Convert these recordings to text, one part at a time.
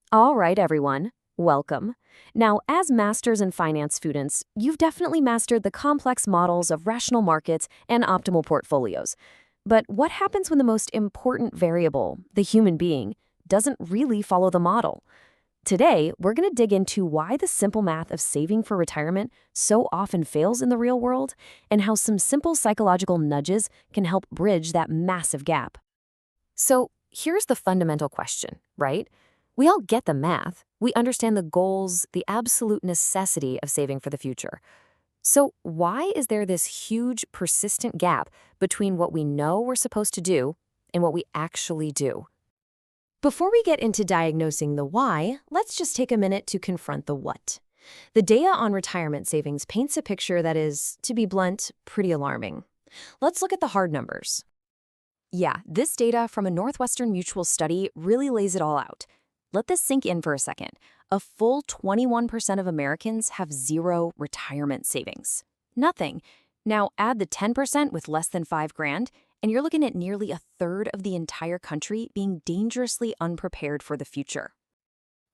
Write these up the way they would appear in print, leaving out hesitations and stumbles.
All right, everyone. Welcome. Now, as masters in finance students, you've definitely mastered the complex models of rational markets and optimal portfolios. But what happens when the most important variable, the human being, doesn't really follow the model? Today, we're going to dig into why the simple math of saving for retirement so often fails in the real world and how some simple psychological nudges can help bridge that massive gap. So, here's the fundamental question, right? We all get the math. We understand the goals, the absolute necessity of saving for the future. So why is there this huge, persistent gap between what we know we're supposed to do and what we actually do? Before we get into diagnosing the why, let's just take a minute to confront the what. The data on retirement savings paints a picture that is, to be blunt, pretty alarming. Let's look at the hard numbers. Yeah, this data from a Northwestern Mutual study really lays it all out. Let this sink in for a second. A full 21% of Americans have zero retirement savings. Nothing. Now add the 10% with less than $5,000, and you're looking at nearly a third of the entire country being dangerously unprepared for the future.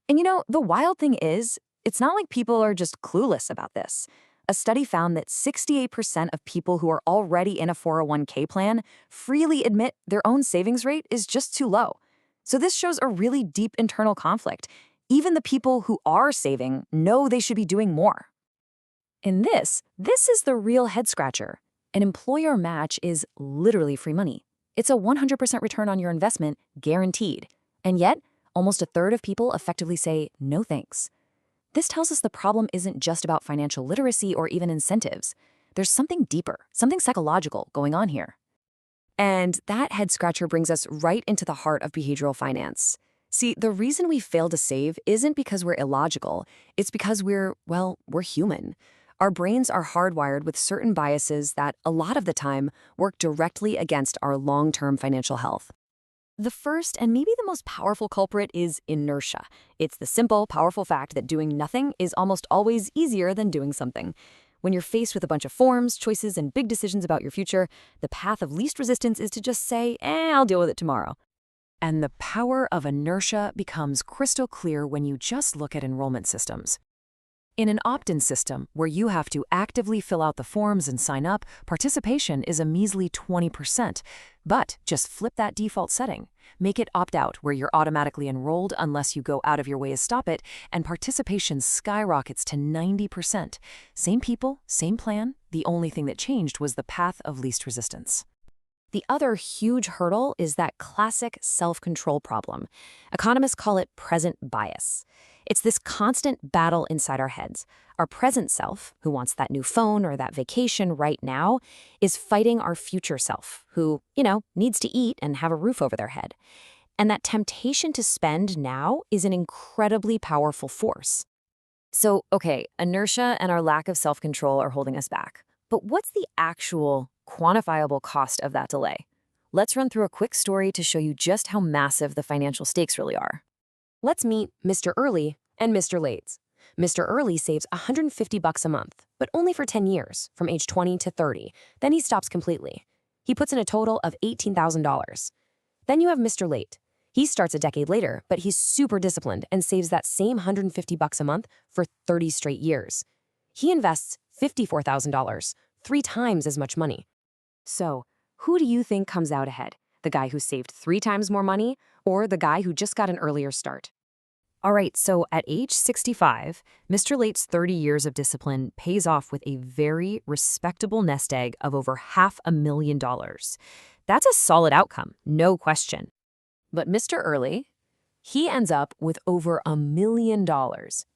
And the wild thing is, it's not like people are just clueless about this. A study found that 68% of people who are already in a 401k plan freely admit their own savings rate is just too low. So this shows a really deep internal conflict. Even the people who are saving know they should be doing more. And this is the real head-scratcher. An employer match is literally free money. It's a 100% return on your investment, guaranteed. And yet, almost a third of people effectively say, no thanks. This tells us the problem isn't just about financial literacy or even incentives. There's something deeper, something psychological going on here. And that head-scratcher brings us right into the heart of behavioral finance. See, the reason we fail to save isn't because we're illogical. It's because we're human. Our brains are hardwired with certain biases that, a lot of the time, work directly against our long-term financial health. The first and maybe the most powerful culprit is inertia. It's the simple, powerful fact that doing nothing is almost always easier than doing something. When you're faced with a bunch of forms, choices, and big decisions about your future, the path of least resistance is to just say, I'll deal with it tomorrow. And the power of inertia becomes crystal clear when you just look at enrollment systems. In an opt-in system, where you have to actively fill out the forms and sign up, participation is a measly 20%. But just flip that default setting. Make it opt-out, where you're automatically enrolled unless you go out of your way to stop it, and participation skyrockets to 90%. Same people, same plan. The only thing that changed was the path of least resistance. The other huge hurdle is that classic self-control problem. Economists call it present bias. It's this constant battle inside our heads. Our present self, who wants that new phone or that vacation right now, is fighting our future self, who, needs to eat and have a roof over their head. And that temptation to spend now is an incredibly powerful force. So, okay, inertia and our lack of self-control are holding us back. But what's the actual quantifiable cost of that delay? Let's run through a quick story to show you just how massive the financial stakes really are. Let's meet Mr. Early and Mr. Late. Mr. Early saves $150 a month, but only for 10 years, from age 20 to 30. Then he stops completely. He puts in a total of $18,000. Then you have Mr. Late. He starts a decade later, but he's super disciplined and saves that same $150 a month for 30 straight years. He invests $54,000, 3 times as much money. So, who do you think comes out ahead? The guy who saved 3 times more money, or the guy who just got an earlier start? All right, so at age 65, Mr. Late's 30 years of discipline pays off with a very respectable nest egg of over $500,000. That's a solid outcome, no question. But Mr. Early, he ends up with over $1 million,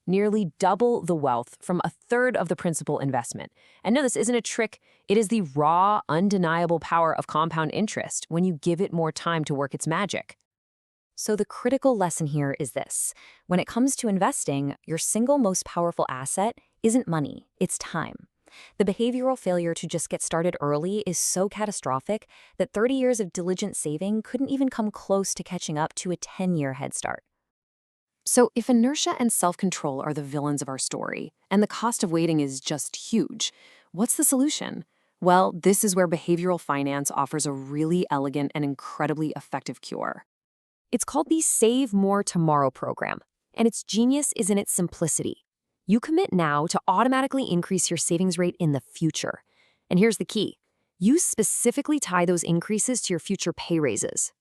nearly double the wealth from a third of the principal investment. And no, this isn't a trick. It is the raw, undeniable power of compound interest when you give it more time to work its magic. So the critical lesson here is this. When it comes to investing, your single most powerful asset isn't money, it's time. The behavioral failure to just get started early is so catastrophic that 30 years of diligent saving couldn't even come close to catching up to a 10-year head start. So if inertia and self-control are the villains of our story, and the cost of waiting is just huge, what's the solution? Well, this is where behavioral finance offers a really elegant and incredibly effective cure. It's called the Save More Tomorrow program. And its genius is in its simplicity. You commit now to automatically increase your savings rate in the future. And here's the key. You specifically tie those increases to your future pay raises.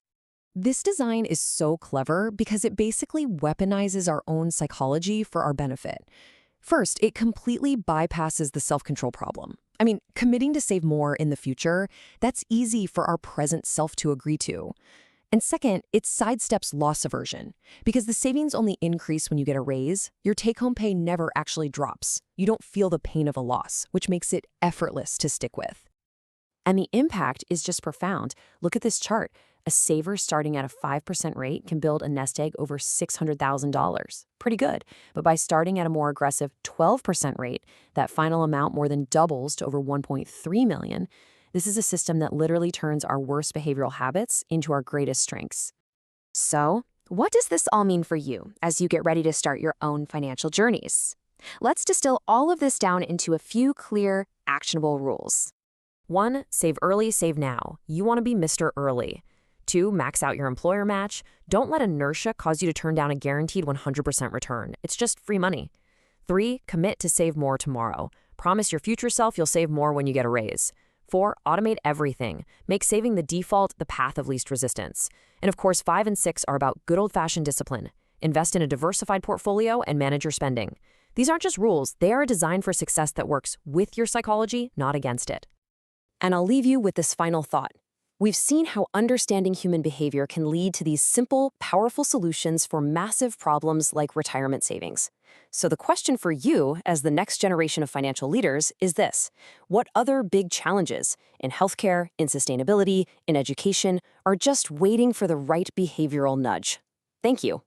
This design is so clever because it basically weaponizes our own psychology for our benefit. First, it completely bypasses the self-control problem. I mean, committing to save more in the future, that's easy for our present self to agree to. And second, it sidesteps loss aversion. Because the savings only increase when you get a raise, your take-home pay never actually drops. You don't feel the pain of a loss, which makes it effortless to stick with. And the impact is just profound. Look at this chart. A saver starting at a 5% rate can build a nest egg over $600,000. Pretty good. But by starting at a more aggressive 12% rate, that final amount more than doubles to over $1.3 million. This is a system that literally turns our worst behavioral habits into our greatest strengths. So, what does this all mean for you as you get ready to start your own financial journeys? Let's distill all of this down into a few clear, actionable rules. 1. Save early, save now. You want to be Mr. Early. 2. Max out your employer match. Don't let inertia cause you to turn down a guaranteed 100% return. It's just free money. 3. Commit to save more tomorrow. Promise your future self you'll save more when you get a raise. 4. Automate everything. Make saving the default, the path of least resistance. And of course, 5 and 6 are about good old-fashioned discipline. Invest in a diversified portfolio and manage your spending. These aren't just rules, they are a design for success that works with your psychology, not against it. And I'll leave you with this final thought. We've seen how understanding human behavior can lead to these simple, powerful solutions for massive problems like retirement savings. So the question for you, as the next generation of financial leaders, is this. What other big challenges in healthcare, in sustainability, in education are just waiting for the right behavioral nudge? Thank you.